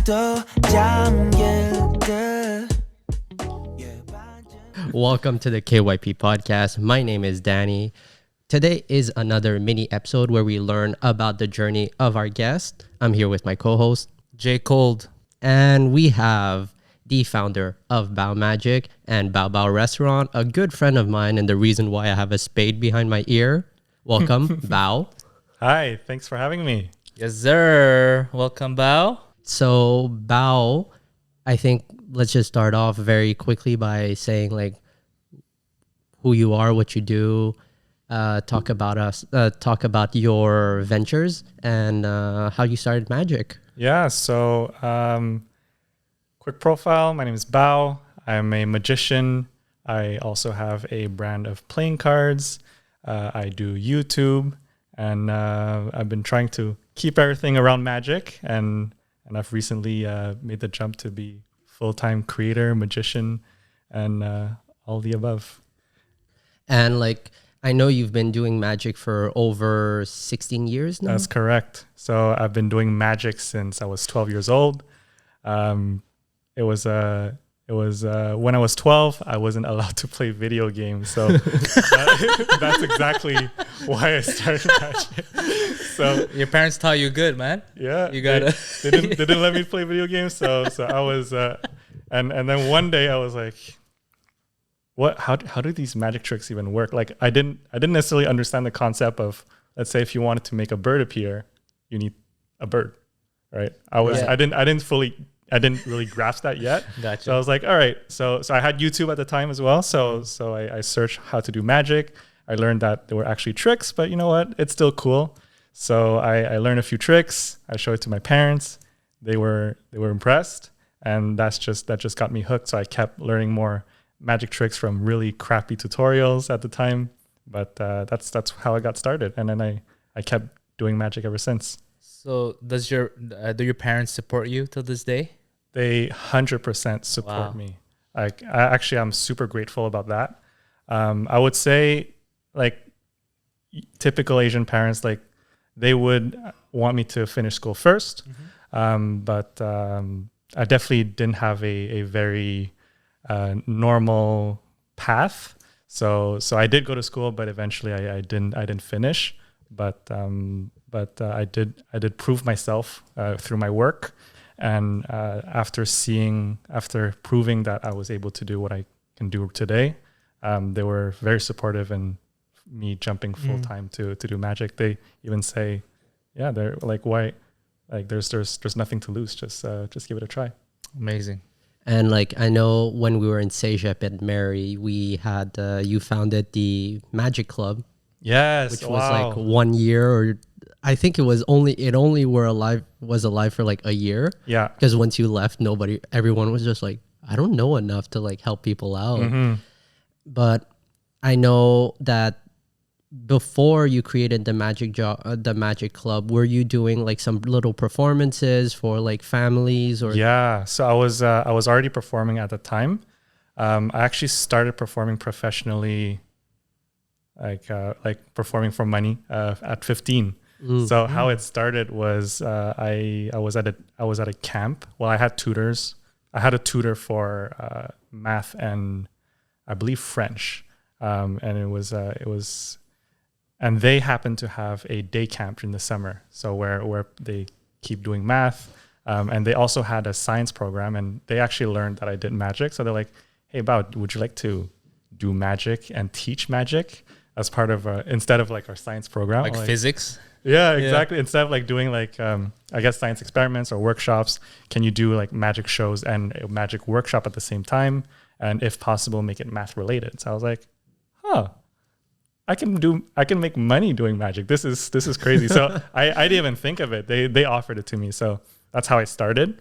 Welcome to the KYP podcast. My name is Danny. Today is another mini episode where we learn about the journey of our guest. I'm here with my co-host, J. Cold. and we have the founder of Bao Magic and Bao Bao Restaurant, a good friend of mine, and the reason why I have a spade behind my ear. Welcome, Bao. Hi, thanks for having me. Yes, sir. Welcome, Bao. So, Bao, I think let's just start off very quickly by saying like who you are, what you do, talk about your ventures and how you started magic. Yeah, so quick profile. My name is Bao. I'm a magician. I also have a brand of playing cards. I do YouTube, and I've been trying to keep everything around magic, and I've recently made the jump to be full-time creator, magician, and all the above. And like, I know you've been doing magic for over 16 years now. That's correct. So I've been doing magic since I was 12 years old. It was when I was 12, I wasn't allowed to play video games. So that's exactly why I started magic. So Your parents taught you good, man. yeah, You gotta. they didn't let me play video games. So I was and then one day I was like, what? How do these magic tricks even work? Like I didn't necessarily understand the concept of, let's say, if you wanted to make a bird appear, you need a bird, right? I didn't really grasp that yet. Gotcha. So I was like, all right. So I had YouTube at the time as well. So I searched how to do magic. I learned that there were actually tricks, but you know what? It's still cool. So I learned a few tricks. I showed it to my parents. They were impressed, and that just got me hooked. So I kept learning more magic tricks from really crappy tutorials at the time. But that's how I got started, and then I kept doing magic ever since. So do your parents support you till this day? They 100% support Wow. me. I'm super grateful about that. I would say, like, typical Asian parents, like, they would want me to finish school first. But I definitely didn't have a very normal path. So I did go to school, but eventually I didn't finish. But I did prove myself through my work, and after proving that I was able to do what I can do today, they were very supportive in me jumping full time to do magic. They even say, yeah, they're like, why? Like there's nothing to lose. Just give it a try. Amazing. And like, I know when we were in Sejep at Mary, we had you founded the Magic Club. Yes, Which was like 1 year, or I think it was only was alive for like a year. Yeah. Because once you left, everyone was just like, I don't know enough to like help people out. But I know that before you created the Magic Club, were you doing like some little performances for like families or? Yeah. So I was already performing at the time. I actually started performing professionally, like performing for money at 15. So how it started was I was at a camp. Well, I had tutors. I had a tutor for math and I believe French, and it was, and they happened to have a day camp in the summer. So where they keep doing math, and they also had a science program, and they actually learned that I did magic. So they're like, "Hey, Bao, would you like to do magic and teach magic as part of instead of like our science program, Like physics? Yeah, exactly. Instead of like doing like, I guess science experiments or workshops, can you do like magic shows and a magic workshop at the same time? And if possible, make it math related. So I was like, I can make money doing magic. This is crazy. So I didn't even think of it. They offered it to me. So that's how I started.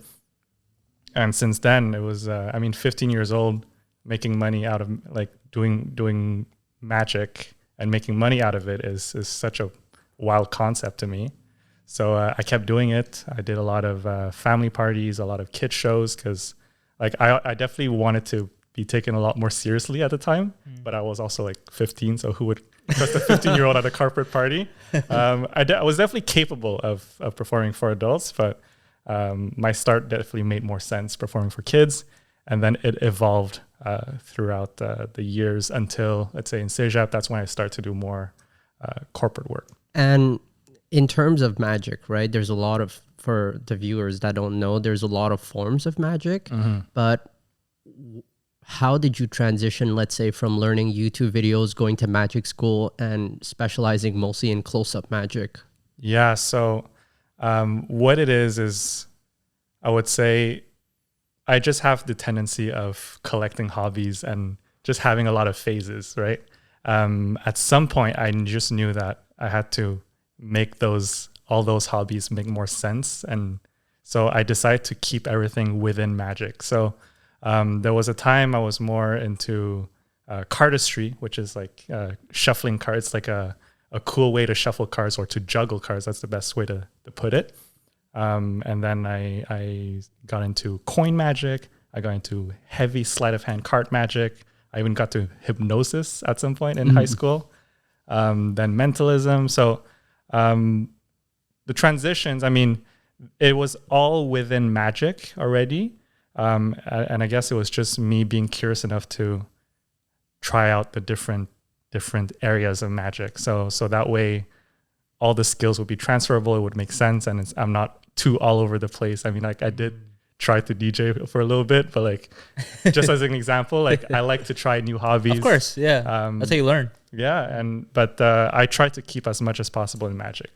And since then it was, 15 years old, making money out of like doing magic and making money out of it is such a wild concept to me. So I kept doing it. I did a lot of family parties, a lot of kid shows, because like I definitely wanted to be taken a lot more seriously at the time, but I was also like 15, so who would trust a 15-year-old at a corporate party? I was definitely capable of performing for adults, but my start definitely made more sense performing for kids. And then it evolved throughout the years until, let's say, in Sejap, that's when I start to do more corporate work. And in terms of magic, right, there's a lot of, for the viewers that don't know, there's a lot of forms of magic. But how did you transition, let's say, from learning YouTube videos, going to magic school, and specializing mostly in close-up magic? Yeah, so what it is I would say I just have the tendency of collecting hobbies and just having a lot of phases, right? At some point, I just knew that I had to make all those hobbies make more sense. And so I decided to keep everything within magic. So there was a time I was more into cardistry, which is like shuffling cards, like a cool way to shuffle cards or to juggle cards. That's the best way to put it. And then I got into coin magic. I got into heavy sleight of hand card magic. I even got to hypnosis at some point in high school. Then mentalism. So the transitions, I mean, it was all within magic already. And I guess it was just me being curious enough to try out the different areas of magic. So that way all the skills would be transferable. It would make sense. And I'm not too all over the place. I mean, like I did try to DJ for a little bit, but like just as an example, like I like to try new hobbies. Of course, yeah. That's how you learn. Yeah, but I try to keep as much as possible in magic.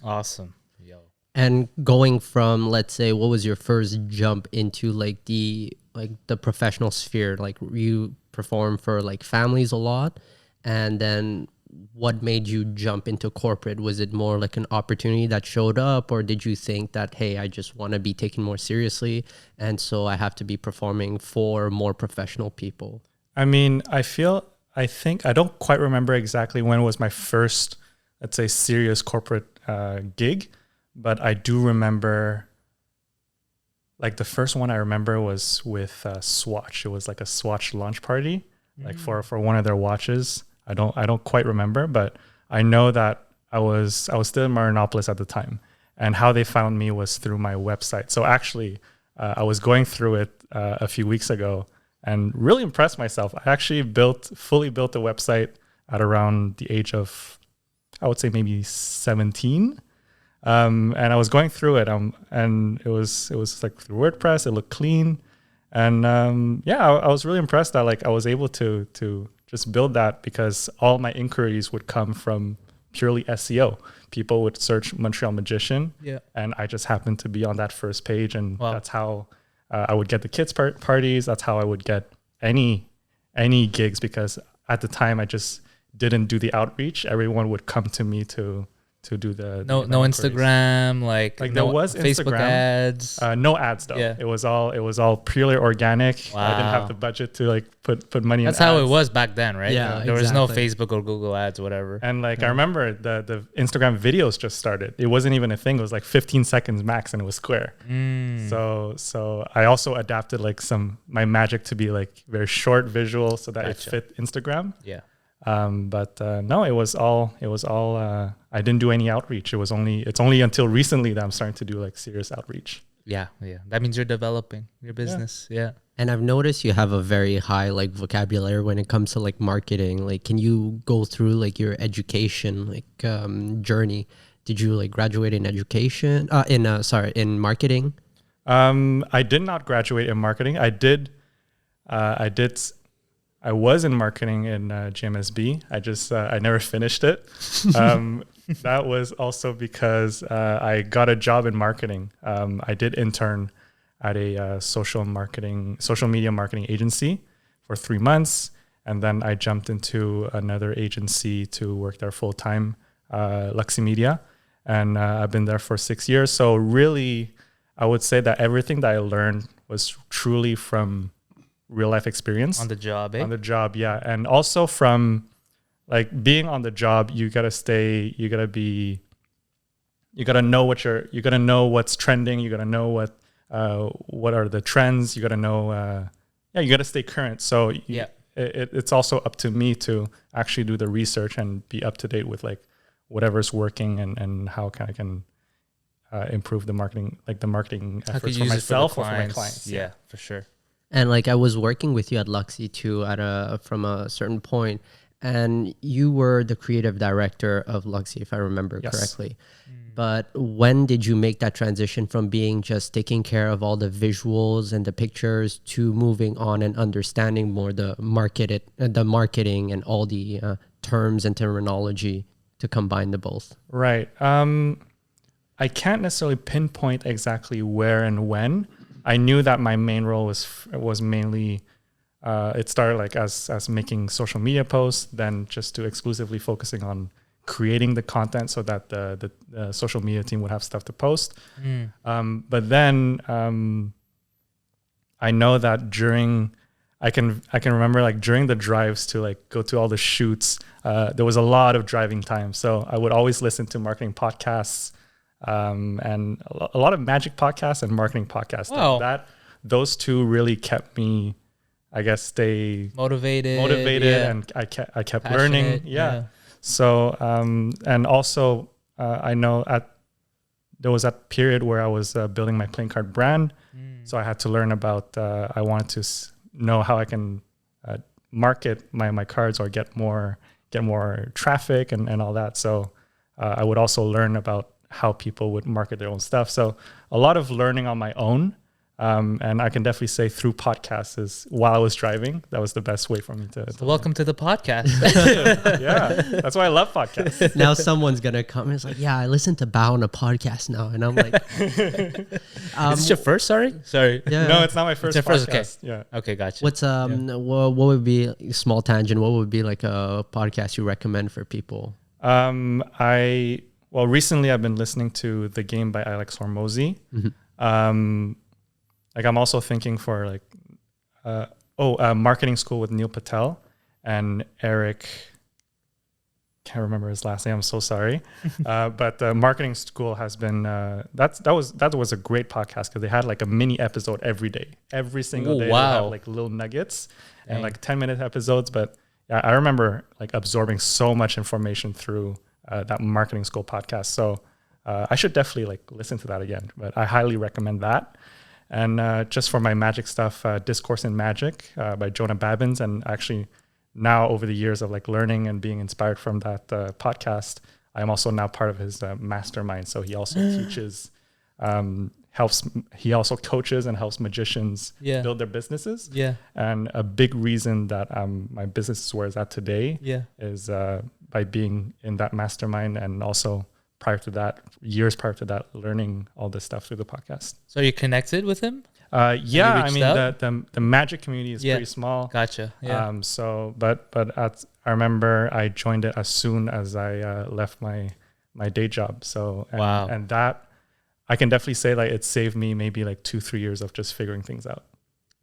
Awesome. Yo. And going from, let's say, what was your first jump into like the professional sphere? Like you perform for like families a lot, and then what made you jump into corporate? Was it more like an opportunity that showed up, or did you think that, hey, I just want to be taken more seriously, and so I have to be performing for more professional people? I mean, I think I don't quite remember exactly when was my first, let's say, serious corporate gig, but I do remember, like the first one I remember was with Swatch. It was like a Swatch launch party, like for one of their watches. I don't quite remember, but I know that I was still in Marinopolis at the time, and how they found me was through my website. So actually, I was going through it a few weeks ago and really impressed myself. I actually fully built a website at around the age of, I would say maybe 17. And I was going through it, and it was like through WordPress. It looked clean, and I was really impressed that like I was able to just build that, because all my inquiries would come from purely SEO. People would search Montreal Magician, and I just happened to be on that first page, and that's how I would get the kids parties. That's how I would get any gigs, because at the time I just didn't do the outreach. Everyone would come to me to do the no Instagram, like there no was Facebook Instagram ads. No ads though. Yeah. It was all purely organic. Wow. I didn't have the budget to like put money. That's in how ads. it was back then, right? Yeah, there was no exactly. Facebook or Google ads, whatever. And like I remember the Instagram videos just started. It wasn't even a thing. It was like 15 seconds max, and it was square. So I also adapted like my magic to be like very short visual, so that it fit Instagram. Yeah. But no, it was all. I didn't do any outreach. It's only until recently that I'm starting to do like serious outreach. Yeah. That means you're developing your business. Yeah. And I've noticed you have a very high like vocabulary when it comes to like marketing. Like, can you go through like your education journey? Did you like graduate in education? In marketing? I did not graduate in marketing. I was in marketing in GMSB. I never finished it. That was also because I got a job in marketing. I did intern at a social media marketing agency for 3 months. And then I jumped into another agency to work there full time, Luxy Media. And I've been there for 6 years. So really, I would say that everything that I learned was truly from real life experience. On the job, On the job, yeah. And also from like being on the job, you gotta know what's trending. You gotta know what are the trends. You gotta know, you gotta stay current. So it's also up to me to actually do the research and be up to date with like whatever's working and how I can improve the marketing I could efforts for use it myself the or for my clients. Yeah, for sure. And like I was working with you at Luxy too from a certain point, and you were the creative director of Luxy, if I remember Yes. correctly. But when did you make that transition from being just taking care of all the visuals and the pictures to moving on and understanding more the marketing and all the terms and terminology to combine the both? Right. I can't necessarily pinpoint exactly where and when. I knew that my main role was mainly it started like as making social media posts, then just to exclusively focusing on creating the content so that the social media team would have stuff to post. But then I know that I can remember like during the drives to like go to all the shoots, there was a lot of driving time. So I would always listen to marketing podcasts, and a lot of magic podcasts and marketing podcasts. Wow. Those two really kept me, I guess, stay Motivated, yeah. and I kept Passionate, learning. Yeah. So, and also, I know there was that period where I was building my playing card brand. So I had to learn about, I wanted to know how I can market my cards or get more traffic and all that. So I would also learn about how people would market their own stuff. So a lot of learning on my own. And I can definitely say through podcasts is while I was driving, that was the best way for me to Welcome to the podcast. yeah, that's why I love podcasts. Now someone's gonna come and it's like, yeah, I listen to Bao on a podcast now, and I'm like, Is this your first? Sorry. yeah. No, it's not my first your first, podcast. Yeah. Okay, gotcha. What's what would be small tangent? What would be like a podcast you recommend for people? Recently I've been listening to The Game by Alex Hormozy. Like I'm also thinking for like, Marketing School with Neil Patel and Eric. Can't remember his last name. I'm so sorry. But Marketing School has been that was a great podcast because they had like a mini episode every day. Every single day they had like little nuggets and like 10-minute episodes. But yeah, I remember like absorbing so much information through that Marketing School podcast. So I should definitely like listen to that again. But I highly recommend that. And just for my magic stuff, Discourse in Magic by Jonah Babbins. And actually now over the years of like learning and being inspired from that podcast, I am also now part of his mastermind. So he also teaches, he also coaches and helps magicians build their businesses. Yeah. And a big reason that my business is where it's at today is by being in that mastermind, and also years prior to that, learning all this stuff through the podcast. So you're connected with him? Yeah, I mean the magic community is pretty small. Gotcha. Yeah. I remember I joined it as soon as I left my day job. So and that I can definitely say like it saved me maybe like 2-3 years of just figuring things out.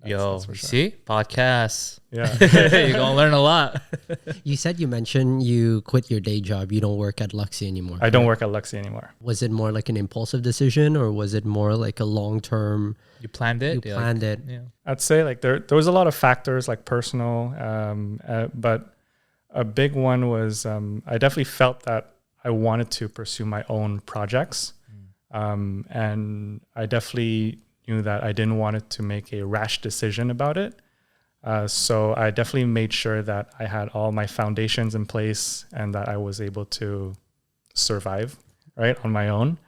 That's for sure. See, podcasts. Yeah, you're gonna learn a lot. You mentioned you quit your day job. You don't work at Luxy anymore. I don't work at Luxy anymore. Was it more like an impulsive decision, or was it more like a long-term? You planned it. Yeah. I'd say like there was a lot of factors like personal, but a big one was I definitely felt that I wanted to pursue my own projects, and I definitely knew that I didn't want it to make a rash decision about it. So I definitely made sure that I had all my foundations in place and that I was able to survive on my own.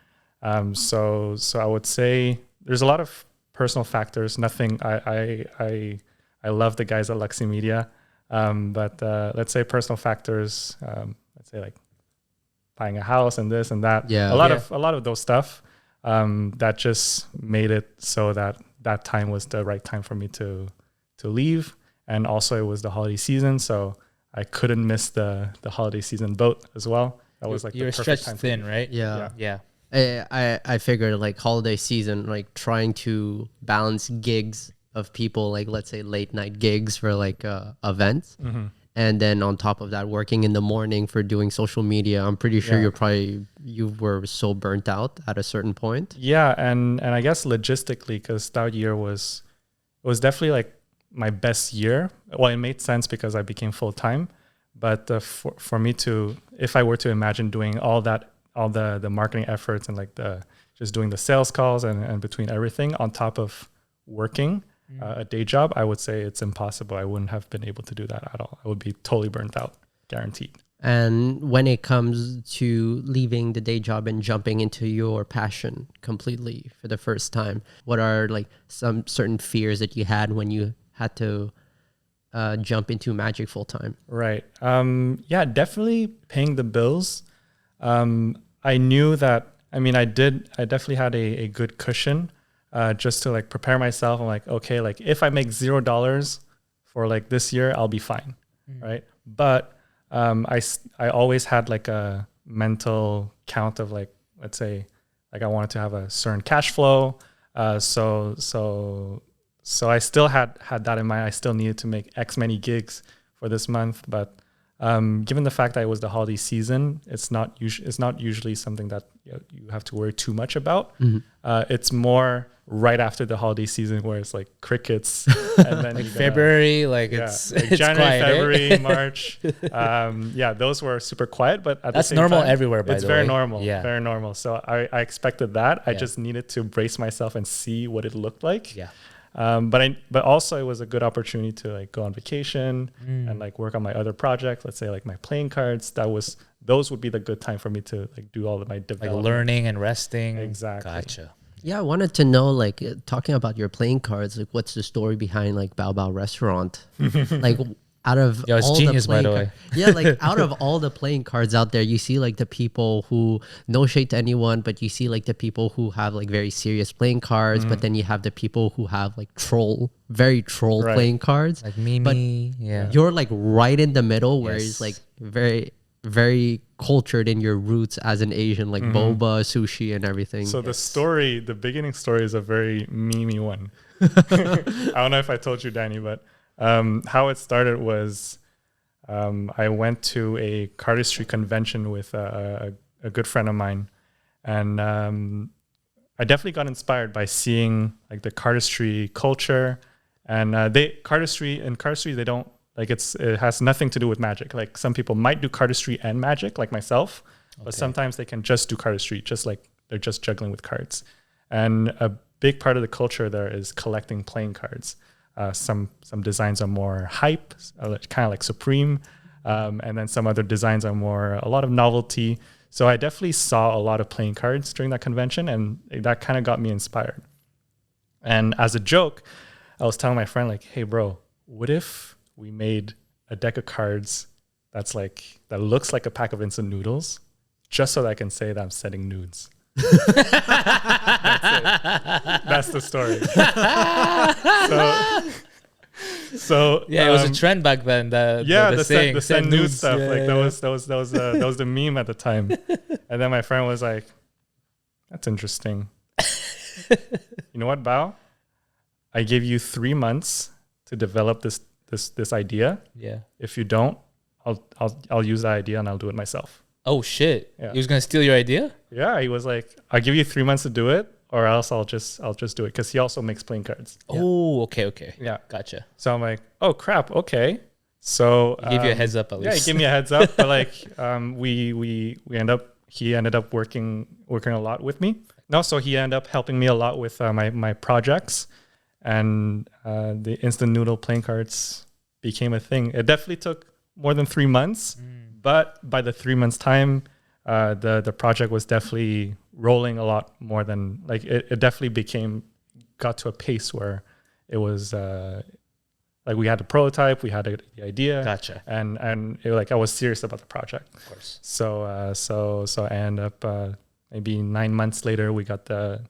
So I would say there's a lot of personal factors. Nothing. I love the guys at Luxy Media, but let's say personal factors. Let's say like buying a house and this and that. Yeah. A lot of those stuff. That just made it so that time was the right time for me to leave. And also it was the holiday season, so I couldn't miss the holiday season boat as well. That was like you're the perfect stretched time thin, right? Yeah. I figured like holiday season, like trying to balance gigs of people, like let's say late night gigs for like events. Mm-hmm. And then on top of that, working in the morning for doing social media. I'm pretty sure you were so burnt out at a certain point. Yeah, and I guess logistically, because that year was definitely like my best year. Well, it made sense because I became full time. But for me to, if I were to imagine doing all that all the marketing efforts and like the just doing the sales calls and between everything on top of working a day job, I would say it's impossible. I wouldn't have been able to do that at all. I would be totally burnt out, guaranteed. And when it comes to leaving the day job and jumping into your passion completely for the first time, what are like some certain fears that you had when you had to jump into magic full time? Right. Yeah, definitely paying the bills. I knew that, I mean, I definitely had a good cushion just to like prepare myself. I'm like, okay, like if I make $0 for like this year, I'll be fine. Right. But I always had like a mental count of like, let's say, like I wanted to have a certain cash flow. So I still had that in mind. I still needed to make X many gigs for this month. But given the fact that it was the holiday season, it's not usually something that you have to worry too much about. It's more right after the holiday season where it's like crickets and then like February, like it's January, quiet, February, March. Those were super quiet, but at that's the same normal time, everywhere. By it's the very way, normal, yeah, very normal. So I expected that. I just needed to brace myself and see what it looked like. Yeah. But also it was a good opportunity to like go on vacation and like work on my other projects. Let's say like my playing cards. Those would be the good time for me to like do all of my development. Like learning and resting. Exactly. Gotcha. Yeah, I wanted to know, like, talking about your playing cards, like, what's the story behind, like, Bao Bao Restaurant? Like, out of Yo, it's all genius, the playing by the way. yeah, like, out of all the playing cards out there, you see, like, the people who, no shade to anyone, but you see, like, the people who have, like, very serious playing cards, but then you have the people who have, like, very troll playing cards. Like Mimi, yeah. You're, like, right in the middle where Yes. it's, like, very, very cultured in your roots as an Asian, like boba, sushi, and everything. So the beginning story is a very memey one. I don't know if I told you, Danny, but how it started was I went to a cardistry convention with a good friend of mine, and I definitely got inspired by seeing like the cardistry culture, and cardistry they don't. Like it has nothing to do with magic. Like some people might do cardistry and magic, like myself, but sometimes they can just do cardistry, just like they're just juggling with cards. And a big part of the culture there is collecting playing cards. Some designs are more hype, kind of like Supreme, and then some other designs are more a lot of novelty. So I definitely saw a lot of playing cards during that convention, and that kind of got me inspired. And as a joke, I was telling my friend like, "Hey, bro, what if we made a deck of cards that looks like a pack of instant noodles, just so that I can say that I'm sending nudes." That's it. That's the story. So Yeah, it was a trend back then. The send nude nudes. stuff. Yeah, Like yeah. that was the meme at the time. And then my friend was like, "That's interesting. You know what, Bao? I give you 3 months to develop this idea. Yeah. If you don't, I'll use that idea and I'll do it myself." Oh shit! Yeah. He was gonna steal your idea? Yeah, he was like, "I'll give you 3 months to do it, or else I'll just do it," because he also makes playing cards. Oh, okay. Yeah. Gotcha. So I'm like, "Oh crap, okay." So He gave you a heads up at Yeah, he least. gave me a heads up, but like he ended up working a lot with me. No, so he ended up helping me a lot with my projects, and the instant noodle playing cards became a thing. It definitely took more than 3 months, but by the 3 months time, the project was definitely rolling a lot more than like it definitely got to a pace where it was like we had a prototype, we had the idea, Gotcha. and I was serious about the project. Of course. So I ended up maybe 9 months later, we got the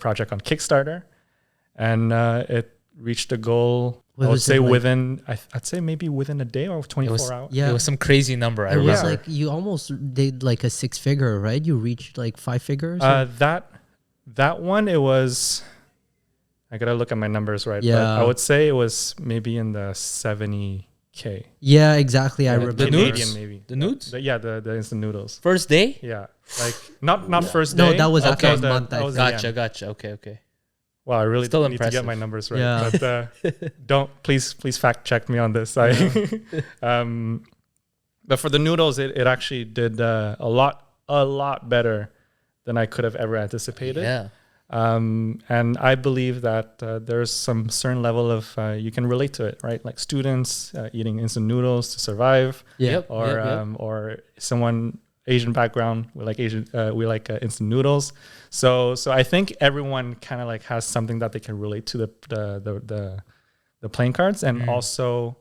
project on Kickstarter, and it reached a goal. What I would was say it like? I'd say maybe within a day or 24 hours. Yeah. It was some crazy number. I It was remember. like you almost did like a 6-figure, right? You reached like 5 figures. Or- That one, it was. I gotta look at my numbers right. Yeah. But I would say it was maybe in the 70K. yeah, exactly. I Yeah, remember. the Canadian nudes? maybe. The nudes? The instant noodles. First day? Yeah, like not first day. No, that was after after a a month. I that was think. the end. Gotcha. Okay. Well, I really Still need to get impressive. my numbers right. Yeah. But don't please fact check me on this. But for the noodles, it actually did a lot a lot better than I could have ever anticipated. Yeah. And I believe that there's some certain level of you can relate to it, right? Like students eating instant noodles to survive, Yep. or someone Asian background, we like instant noodles. So I think everyone kind of like has something that they can relate to the playing cards, and also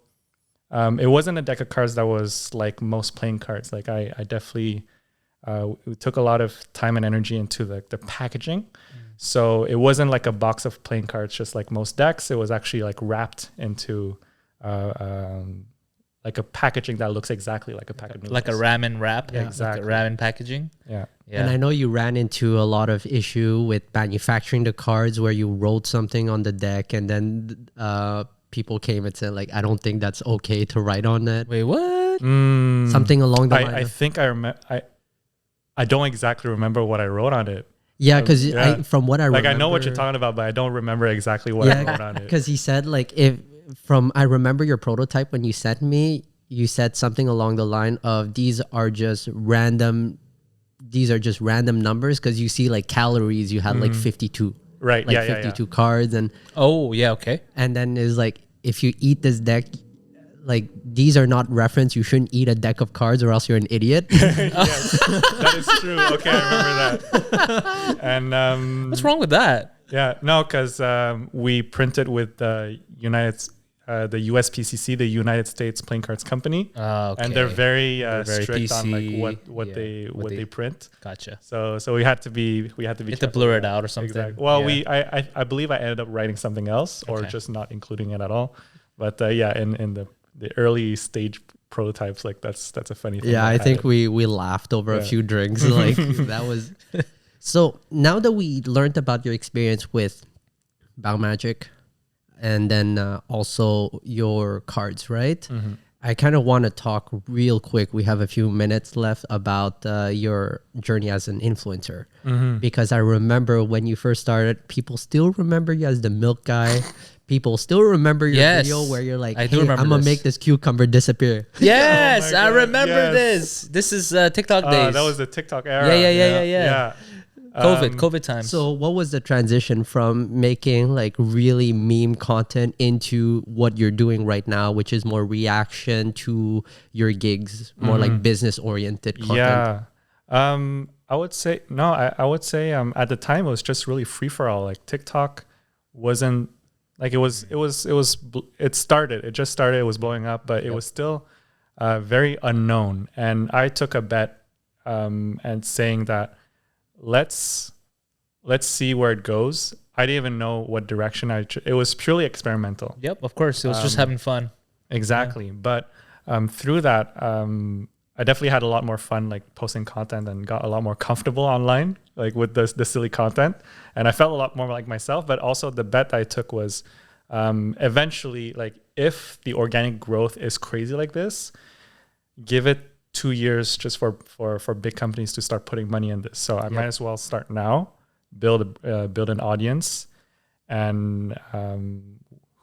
it wasn't a deck of cards that was like most playing cards. Like I definitely we took a lot of time and energy into the packaging. So it wasn't like a box of playing cards, just like most decks. It was actually like wrapped into like a packaging that looks exactly like a pack of noodles. Like a ramen wrap. Yeah, exactly. Like a ramen packaging. Yeah. And I know you ran into a lot of issue with manufacturing the cards where you wrote something on the deck and then people came and said like, I don't think that's okay to write on it. Wait, what? Something along the line. I think I remember. I don't exactly remember what I wrote on it. Yeah, because from what I remember, like I know what you're talking about, but I don't remember exactly what I wrote on it. Because he said like I remember your prototype when you sent me, you said something along the line of these are just random numbers, because you see like calories, you had like 52, right? Like 52 cards, and okay. And then is like if you eat this deck, like these are not reference. You shouldn't eat a deck of cards or else you're an idiot. Yes, that is true. Okay, I remember that. And what's wrong with that? Yeah, no, because we printed with the USPCC, the United States Playing Cards Company, Okay. and they're very PC, strict on like what they print. Gotcha. So we had to be You have to careful blur with it that. out or something. Exactly. Well, Yeah. I believe I ended up writing something else or Okay. just not including it at all. But in the early stage prototypes, like that's a funny thing. Yeah, I think we laughed over a few drinks. Like that was. So now that we learned about your experience with Bao Magic, and then also your cards, right? I kind of want to talk real quick. We have a few minutes left about your journey as an influencer, because I remember when you first started, people still remember you as the milk guy. People still remember your video where you're like, I hey, do remember I'm going to this. make this cucumber disappear. Yes, Oh my I God, remember yes. this. This is TikTok days. that was the TikTok era. Yeah. COVID times. So what was the transition from making like really meme content into what you're doing right now, which is more reaction to your gigs, more like business oriented content? Yeah. I would say I would say at the time it was just really free for all. Like TikTok wasn't like it just started, it was blowing up, but it was still very unknown. And I took a bet and saying that let's see where it goes. I didn't even know what direction it was purely experimental. Yep, of course. It was just having fun. Exactly. Yeah. But through that, I definitely had a lot more fun, like posting content, and got a lot more comfortable online, like with the silly content. And I felt a lot more like myself. But also the bet I took was eventually, like if the organic growth is crazy like this, give it 2 years just for big companies to start putting money in this. So I might as well start now, build an audience, and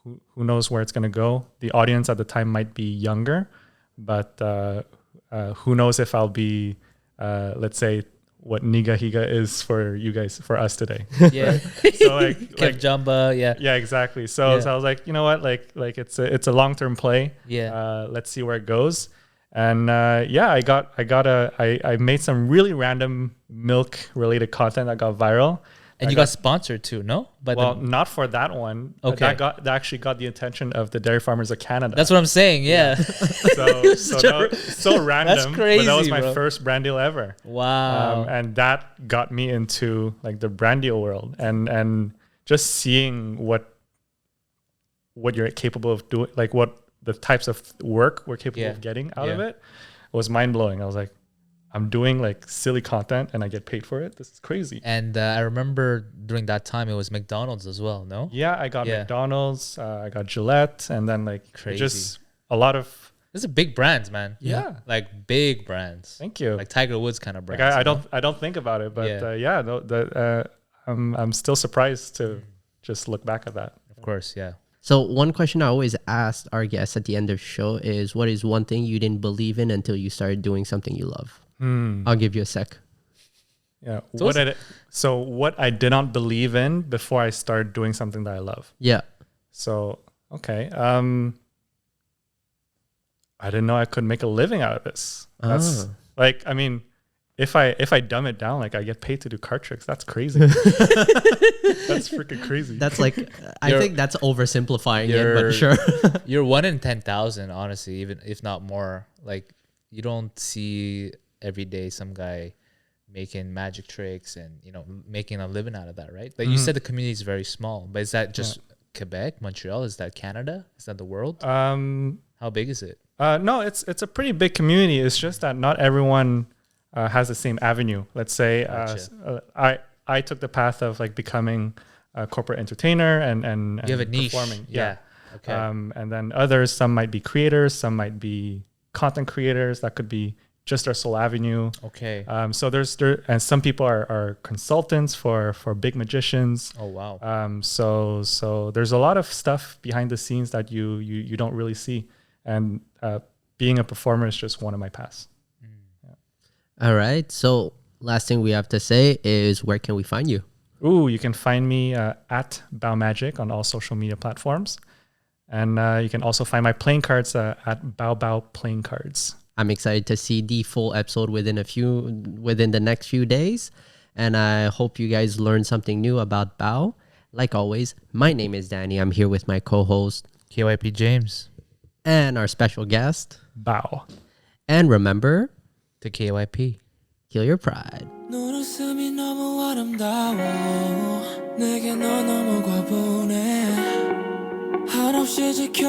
who knows where it's going to go. The audience at the time might be younger, but who knows if I'll be, let's say, what Niga Higa is for you guys, for us today. Yeah. So like Jumba, yeah. Yeah, exactly. So I was like, you know what, like it's a long-term play. Yeah. Let's see where it goes. And I made some really random milk related content that got viral. And you got sponsored too, no? But not for that one. Okay. That actually got the attention of the Dairy Farmers of Canada. That's what I'm saying. Yeah. So random. That's crazy. But that was my bro. first brand deal ever. Wow. And that got me into like the brand deal world, and just seeing what you're capable of doing, like what the types of work we're capable of getting out of it was mind blowing. I was like, I'm doing like silly content and I get paid for it. This is crazy. And I remember during that time it was McDonald's as well, no? Yeah, I got McDonald's, I got Gillette, and then like Crazy. Just a lot of. These are big brands, man. Yeah. Like big brands. Thank you. Like Tiger Woods kind of brands. Like I don't think about it, but I'm still surprised to just look back at that. Of course, yeah. So one question I always ask our guests at the end of the show is, what is one thing you didn't believe in until you started doing something you love? I'll give you a sec. Yeah. Those- What I did not believe in before I started doing something that I love. Yeah. So, okay. I didn't know I could make a living out of this. That's like, I mean, if I dumb it down, like I get paid to do card tricks. That's crazy. That's freaking crazy. That's like, I You're- think that's oversimplifying it, but you're- sure. You're 1 in 10,000, honestly, even if not more. Like, you don't see every day some guy making magic tricks and, you know, making a living out of that, right? Like you said, the community is very small, but is that just Quebec, Montreal? Is that Canada? Is that the world? How big is it? No, it's a pretty big community. It's just that not everyone has the same avenue. Let's say I took the path of like becoming a corporate entertainer and You have a niche. performing. Yeah. Okay. And then others, some might be creators, some might be content creators. That could be just their sole avenue. Okay. So and some people are consultants for big magicians. Oh, wow. So there's a lot of stuff behind the scenes that you don't really see, and being a performer is just one of my paths. All right. So last thing we have to say is, where can we find you? Ooh, you can find me at Bao Magic on all social media platforms, and you can also find my playing cards at Bao Bao Playing Cards. I'm excited to see the full episode within the next few days, and I hope you guys learned something new about Bao. Like always, my name is Danny. I'm here with my co-host KYP James. and our special guest. Bao. And remember, To KYP. kill your pride. 눈웃음이 너무 아름다워 내게 너 너무 과분해 한없이 지켜